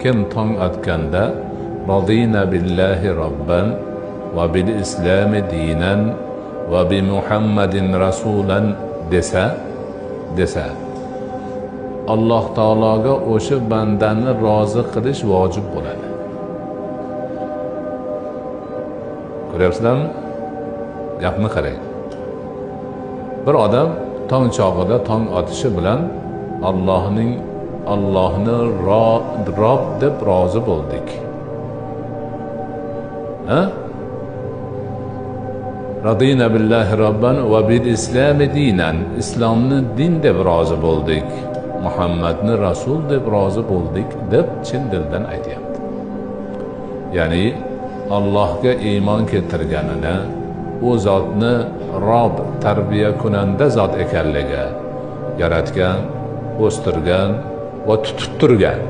Kim tong otganda radina billahi robban va bil islami dinan va bi Muhammadin rasulan desa Alloh taologa o'sha bandani rozi qilish vojib bo'ladi. Ko'ryapsizlarmi? Gapni qarang. Bir odam tong chog'ida tong otishi bilan Allohni Rob deb rozi bo'ldik. Radina billahi robban va bil islami dinan, islomni din deb rozi bo'ldik, Muhammadni rasul deb rozi bo'ldik deb chin dildan aytyapti. Ya'ni Allohga iymon keltirganini, u zotni Rob, tarbiya kunanda zot ekanligi, yaratgan, o'stirgan va tutib turgan